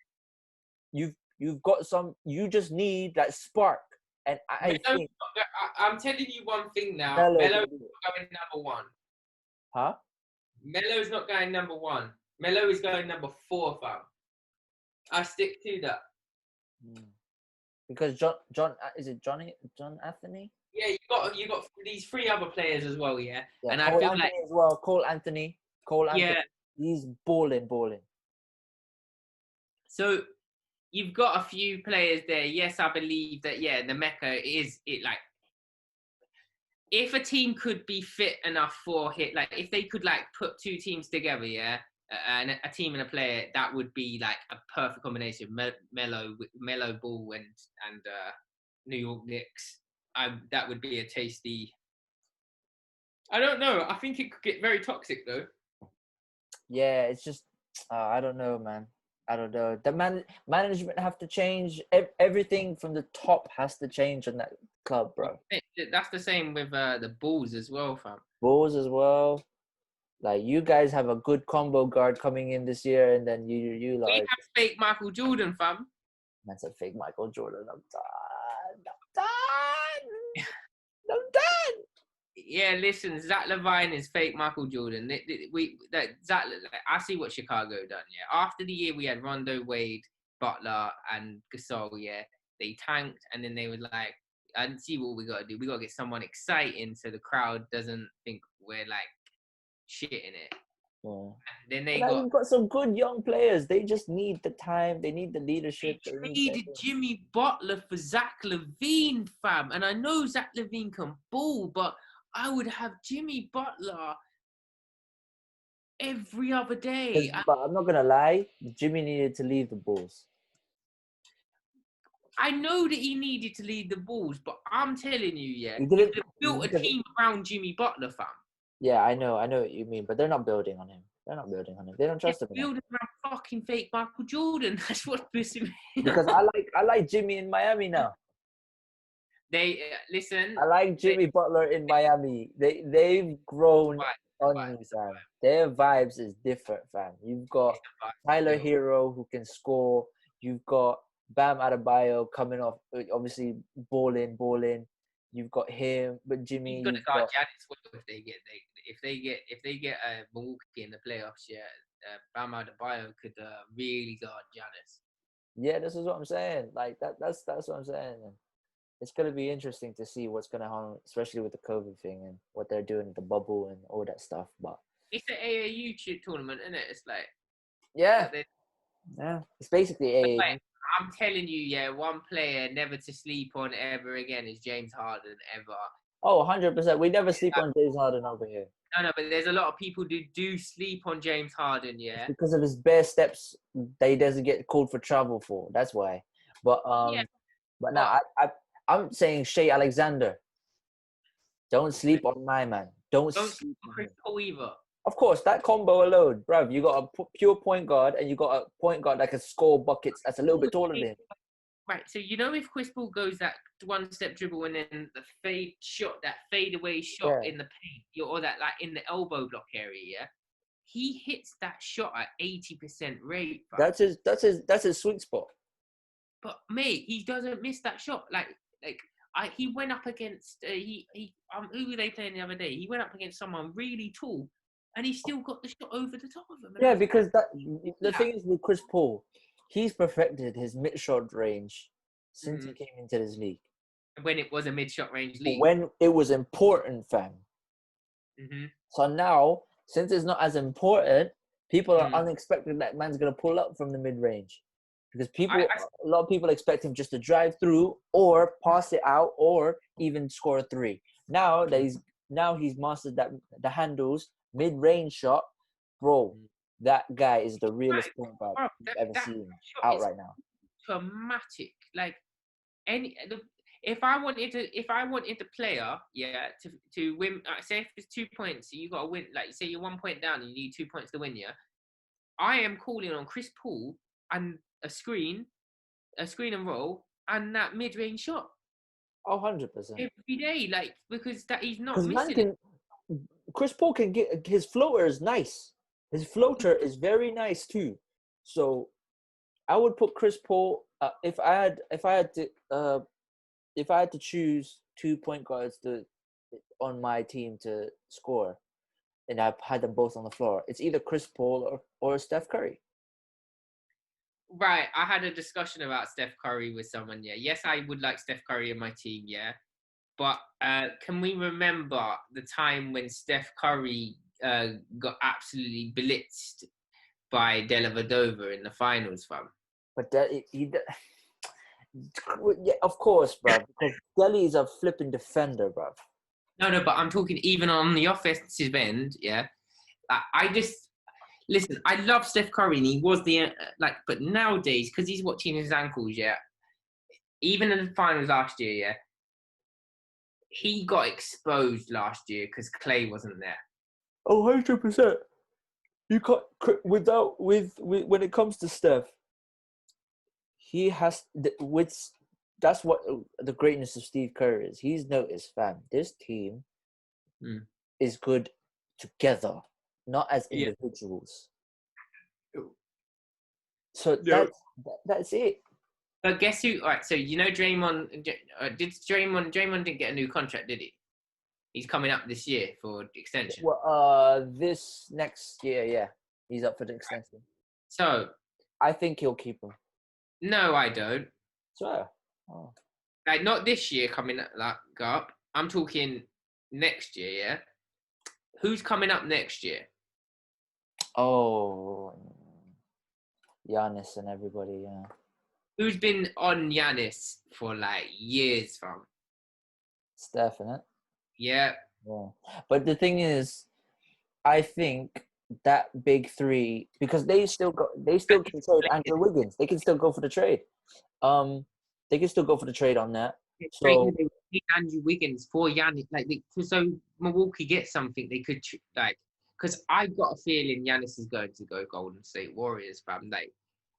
You've got some. You just need that spark, and I think. I'm telling you one thing now. Melo's not going number 1. Huh? Melo's not going number 1. Melo is going number 4, fam. I stick to that. Because John is it John Anthony? Yeah, you got these 3 other players as well, yeah. And Cole I feel Anthony like as well. Cole Anthony. Yeah. He's balling. So you've got a few players there. Yes, I believe that. Yeah, the Mecca is it like. If a team could be fit enough for hit, like if they could like put 2 teams together, yeah, and a team and a player, that would be like a perfect combination. Melo Ball and New York Knicks. That would be a tasty. I don't know. I think it could get very toxic though. Yeah, it's just I don't know, man. I don't know. The management have to change. Everything from the top has to change in that club, bro. That's the same with the Bulls as well, fam. Bulls as well. Like, you guys have a good combo guard coming in this year, and then you like. We have fake Michael Jordan, fam. That's a fake Michael Jordan. I'm done. Yeah, listen, Zach LaVine is fake Michael Jordan. I see what Chicago done. Yeah, after the year we had Rondo, Wade, Butler, and Gasol. Yeah, they tanked, and then they were like, "I see what we got to do. We got to get someone exciting so the crowd doesn't think we're like shit in it." Yeah. Then you've got some good young players. They just need the time. They need the leadership. They traded Jimmy Butler for Zach LaVine, fam. And I know Zach LaVine can ball, but I would have Jimmy Butler every other day. But I'm not gonna lie, Jimmy needed to leave the Bulls. I know that he needed to leave the Bulls, but I'm telling you, yeah, He built a team around Jimmy Butler, fam. Yeah, I know what you mean, but they're not building on him. They don't trust him. Building around fucking fake Michael Jordan. That's what pissing me. Because I like Jimmy in Miami now. Listen. I like Jimmy Butler in Miami. They've grown on me, fam. Their vibes is different, fam. You've got Tyler Hero who can score. You've got Bam Adebayo coming off, obviously balling. You've got him, but Jimmy. You've got to guard Giannis if they get Milwaukee in the playoffs. Yeah, Bam Adebayo could really guard Giannis. Yeah, this is what I'm saying. Like that's what I'm saying. And it's gonna be interesting to see what's gonna happen, especially with the COVID thing and what they're doing with the bubble and all that stuff. But it's the AAU tournament, isn't it? It's like yeah, it's basically AAU. Like, I'm telling you, yeah, one player never to sleep on ever again is James Harden ever. Oh, 100%. We never sleep on James Harden over here. No, but there's a lot of people who do sleep on James Harden, yeah. It's because of his bare steps that he doesn't get called for travel for. That's why. But but now I'm saying Shea Alexander. Don't sleep on my man. Don't sleep on Chris Paul either. Of course, that combo alone, bruv. You got a pure point guard, and you got a point guard that can score buckets. That's a little bit taller than him. Right. So you know, if Chris Paul goes that one-step dribble and then the fade away shot in the paint, or that like in the elbow block area, yeah, he hits that shot at 80% rate. Bro. That's his sweet spot. But mate, he doesn't miss that shot. Like he went up against who were they playing the other day? He went up against someone really tall, and he still got the shot over the top of him. Yeah, because the thing is with Chris Paul, he's perfected his mid-shot range since he came into this league. When it was a mid-shot range league. When it was important, fam. Mm-hmm. So now, since it's not as important, people are unexpected that man's gonna pull up from the mid-range. Because a lot of people expect him just to drive through or pass it out or even score a three. Now he's mastered the handles, mid-range shot, bro. That guy is the realest point guard you've ever seen out right now. Dramatic, like if I wanted a player, to win. Say if it's 2 points, you got to win. Like say you're 1 point down and you need 2 points to win. Yeah, I am calling on Chris Paul and a screen and roll, and that mid-range shot. 100%. Every day, like, because that he's not missing. Chris Paul can get his floater is nice. His floater is very nice too. So I would put Chris Paul if I had to choose 2 point guards on my team to score, and I had them both on the floor. It's either Chris Paul or Steph Curry. Right, I had a discussion about Steph Curry with someone. Yeah, yes, I would like Steph Curry in my team. Yeah, but can we remember the time when Steph Curry got absolutely blitzed by Dellavedova in the finals, fam? But yeah, of course, bro. Because Delhi is a flipping defender, bro. No, but I'm talking even on the offensive end. Yeah, I just. Listen, I love Steph Curry, and he was but nowadays, because he's watching his ankles, yeah, even in the finals last year, yeah, he got exposed last year because Clay wasn't there. Oh, 100%. You can't, when it comes to Steph, he has, that's what the greatness of Steve Kerr is. He's noticed, fam, this team is good together, not as individuals. So that's it. But guess who? All right, so you know Draymond. Draymond didn't get a new contract, did he? He's coming up this year for extension. Well, this next year, yeah, he's up for the extension. So I think he'll keep him. No, I don't. So, oh. Like not this year coming up. I'm talking next year. Yeah. Who's coming up next year? Oh, Giannis and everybody, yeah. Who's been on Giannis for like years, fam? Steph, innit? Yeah. But the thing is, I think that big three, because they still can trade Andrew Wiggins. They can still go for the trade. They can still go for the trade on that. So they need Andrew Wiggins for Giannis, so Milwaukee gets something they could because I've got a feeling Giannis is going to go Golden State Warriors, fam. Like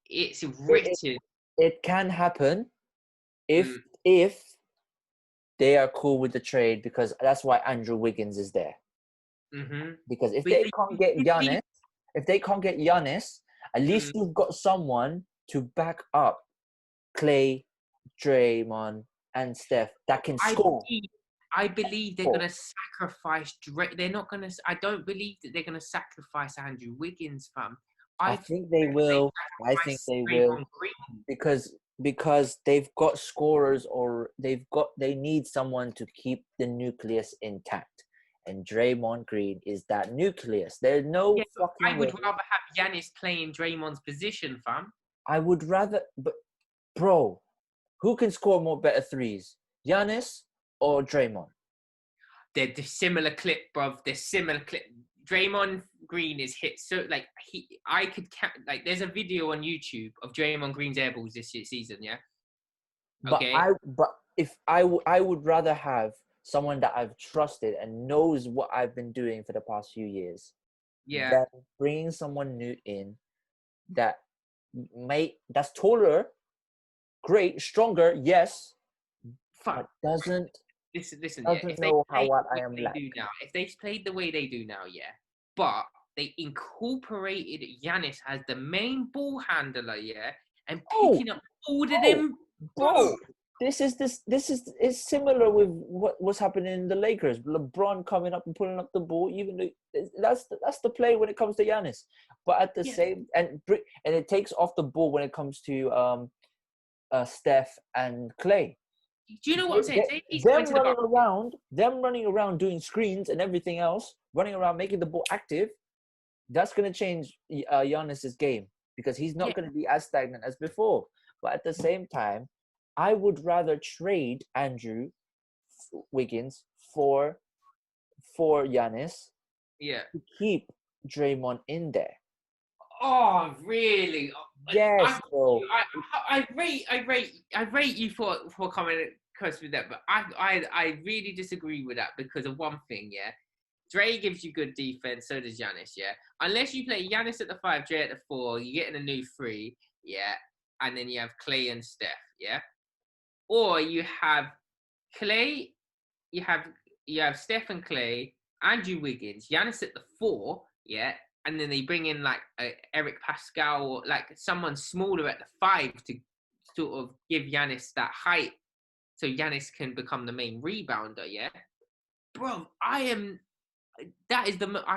it's written. It can happen if they are cool with the trade, because that's why Andrew Wiggins is there. Mm-hmm. Because if they can't get Giannis, at least you've got someone to back up Clay, Draymond, and Steph that can score. I believe they're going to sacrifice. They're not going to. I don't believe that they're going to sacrifice Andrew Wiggins, fam. I think they will. Because they've got scorers, or they need someone to keep the nucleus intact. And Draymond Green is that nucleus. There's no fucking I would rather have Giannis playing Draymond's position, fam. I would rather, but bro, who can score more better threes? Giannis or Draymond? They're the similar clip, bruv. They're similar clip. Draymond Green is hit so I could count, there's a video on YouTube of Draymond Green's airballs this season, yeah. Okay. But if I would rather have someone that I've trusted and knows what I've been doing for the past few years. Yeah. Than bringing someone new in that's taller, great, stronger, yes, but doesn't. Listen. Doesn't know what I am like. If they played the way they do now, yeah, but they incorporated Giannis as the main ball handler, yeah, and picking up all of them, bro. It's similar with what's happening in the Lakers. LeBron coming up and pulling up the ball, even though that's the play when it comes to Giannis. But at the same and it takes off the ball when it comes to Steph and Clay. Do you know what I'm saying? Them running around doing screens and everything else, running around making the ball active. That's gonna change Giannis's game because he's not gonna be as stagnant as before. But at the same time, I would rather trade Andrew Wiggins for Giannis. Yeah. To keep Draymond in there. Oh, really? Yes, bro. I rate you for coming close with that, but I really disagree with that because of one thing. Yeah, Dre gives you good defense, so does Giannis. Yeah, unless you play Giannis at the 5, Dre at the 4, you're getting a new 3. Yeah, and then you have Clay and Steph. Yeah, or you have Clay, you have Steph and Clay, Andrew Wiggins, Giannis at the 4. Yeah. And then they bring in like Eric Pascal or like someone smaller at the 5 to sort of give Giannis that height so Giannis can become the main rebounder, yeah? Bro, I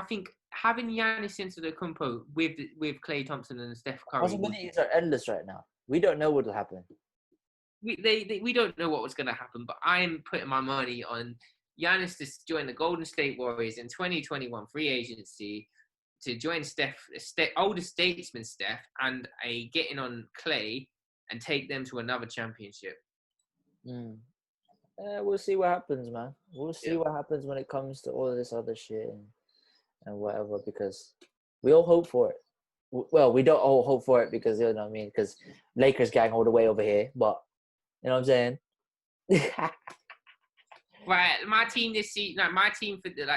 think having Giannis into the compo with Klay Thompson and Steph Curry. Possibilities are endless right now. We don't know what will happen. We don't know what was going to happen, but I'm putting my money on Giannis to join the Golden State Warriors in 2021 free agency, to join older statesman Steph, and getting on Clay and take them to another championship. We'll see what happens, man. We'll see what happens when it comes to all of this other shit and whatever, because we all hope for it. Well, we don't all hope for it because, you know what I mean, because Lakers gang all the way over here, but you know what I'm saying? Right, my team this season,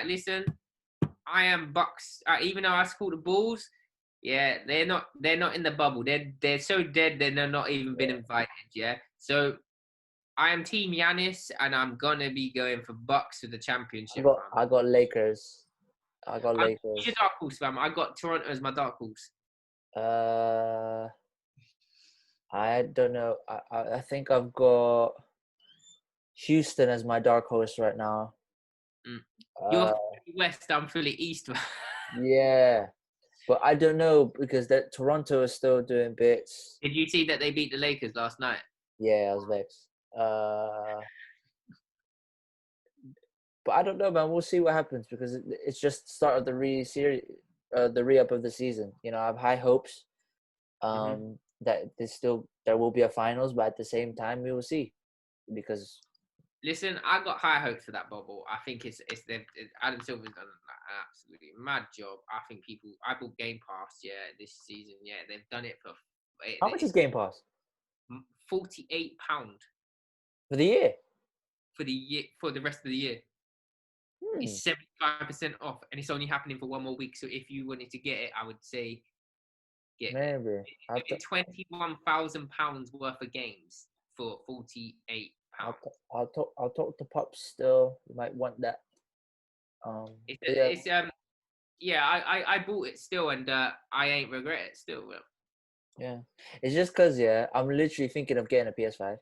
listen, I am Bucks. Even though I support the Bulls, they're not in the bubble. They're so dead they're not even been invited. Yeah, so I am Team Giannis, and I'm gonna be going for Bucks for the championship. I got Lakers. Who's your dark horse, fam? I got Toronto as my dark horse. I don't know. I think I've got Houston as my dark horse right now. You're West, I'm fully East. Yeah, but I don't know because that Toronto is still doing bits. Did you see that they beat the Lakers last night? Yeah, I was vexed. But I don't know, man. We'll see what happens because it's just start of the re-up of the season. You know, I have high hopes. That there will be a finals, but at the same time, we will see because. Listen, I got high hopes for that bubble. I think Adam Silver's done an absolutely mad job. I think I bought Game Pass, this season. Yeah, they've done it for. How much is Game Pass? £48 for the year. For the rest of the year. It's 75% off, and it's only happening for one more week. So if you wanted to get it, I would say maybe £21,000 worth of games for £48. I'll talk to Pops still. You might want that. I bought it still, and I ain't regret it still. Yeah, it's just because I'm literally thinking of getting a PS5,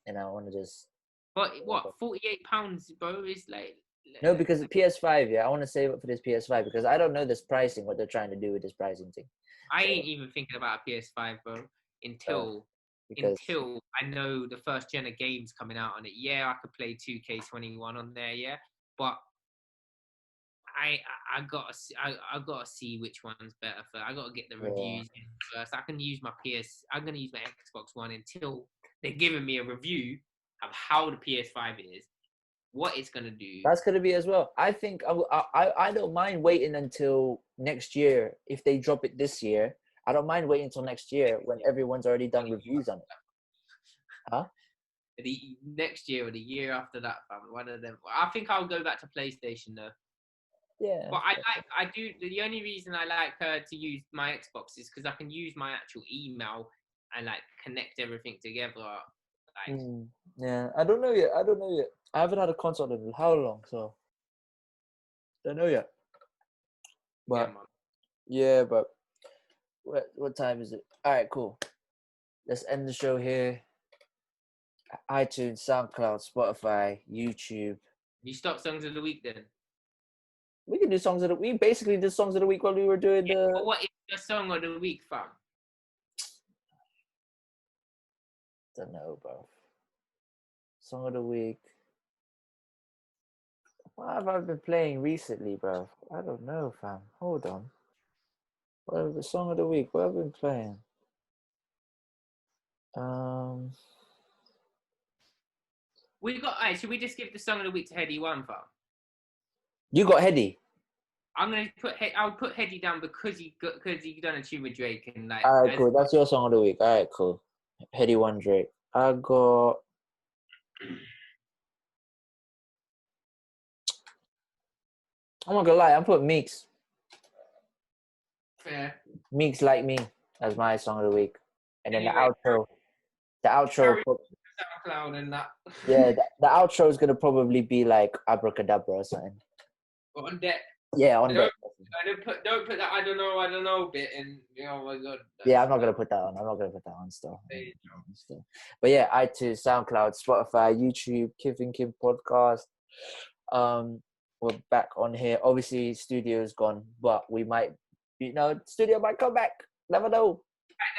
and I want to just. But what, £48, bro? Is like. No, because the PS5, I want to save up for this PS5 because I don't know this pricing, what they're trying to do with this pricing thing. I ain't even thinking about a PS5, bro, until I know the first gen of games coming out on it. Yeah, I could play 2K21 on there, but I gotta see which one's better. I gotta get the reviews in first. I'm gonna use my Xbox One until they're giving me a review of how the PS5 is, what it's gonna do. That's gonna be as well. I think I don't mind waiting until next year if they drop it this year. I don't mind waiting until next year when everyone's already done reviews on it. Huh? The next year or the year after that, one of them. I think I'll go back to PlayStation though. Yeah. But I do. The only reason I like to use my Xbox is because I can use my actual email and like connect everything together. Like. Yeah, I don't know yet. I haven't had a console in how long, so don't know yet. But but what time is it? All right, cool. Let's end the show here. iTunes, SoundCloud, Spotify, YouTube. You stop songs of the week then. We can do songs of the week. Basically, did songs of the week while we were doing But the. what is your song of the week, fam? Don't know, bro. Song of the week. What have I been playing recently, bro? I don't know, fam. Hold on. What is the song of the week? What have I been playing? We got. Alright, should we just give the song of the week to Heady One, fam? You got Heady. I'm gonna put. I'll put Heady down because he done a tune with Drake and like. All right, cool. That's your song of the week. All right, cool. Heady One Drake. I got. I'm not gonna lie. I put Meeks. Fair. Meeks Like Me as my song of the week, and then Anyway, the outro. SoundCloud and that. Yeah, the outro is gonna probably be like Abracadabra or something. On deck. Yeah, on deck. Don't put that I don't know bit in. Oh my god. Yeah, I'm not gonna put that on. Still. But yeah, iTunes, SoundCloud, Spotify, YouTube, Kith and Kim podcast. We're back on here. Obviously, studio's gone, but we might, studio might come back. Never know.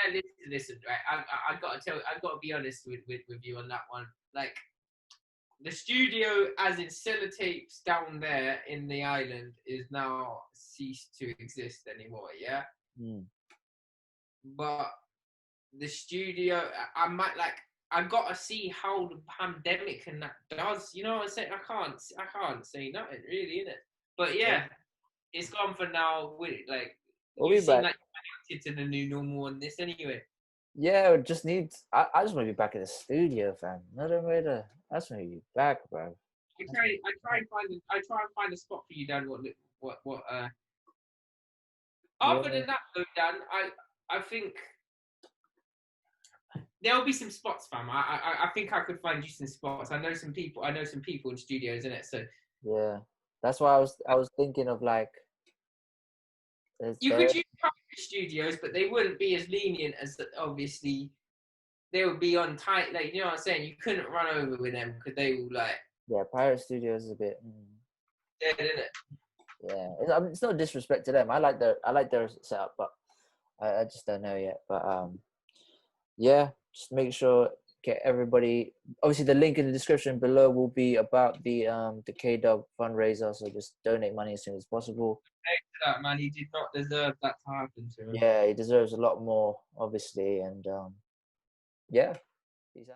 Right, listen. Right, I gotta be honest with you on that one. Like, the studio, as in sellotapes down there in the island, is now ceased to exist anymore. Yeah. But the studio, I gotta see how the pandemic and that does. You know what I'm saying? I can't say nothing really, innit? But yeah, it's gone for now. You seem like you're adapted to the new normal on this anyway. Yeah, I just want to be back in the studio, fam. I just want to be back, bro. I try and find a spot for you, Dan. What? Other than that, though, Dan, I think there'll be some spots, fam. I think I could find you some spots. I know some people in studios, innit? So yeah, that's why I was thinking of like. You could use private studios, but they wouldn't be as lenient as obviously they would be on tight. Like, you know what I'm saying? You couldn't run over with them because they will like. Yeah, private studios is a bit. Dead, isn't it? Yeah, it's no disrespect to them. I like their setup, but I just don't know yet. But yeah, just make sure get everybody. Obviously, the link in the description below will be about the K-Dog fundraiser. So just donate money as soon as possible. Thanks to that, man. He did not deserve that to happen to him. Yeah, he deserves a lot more, obviously, and yeah, peace out.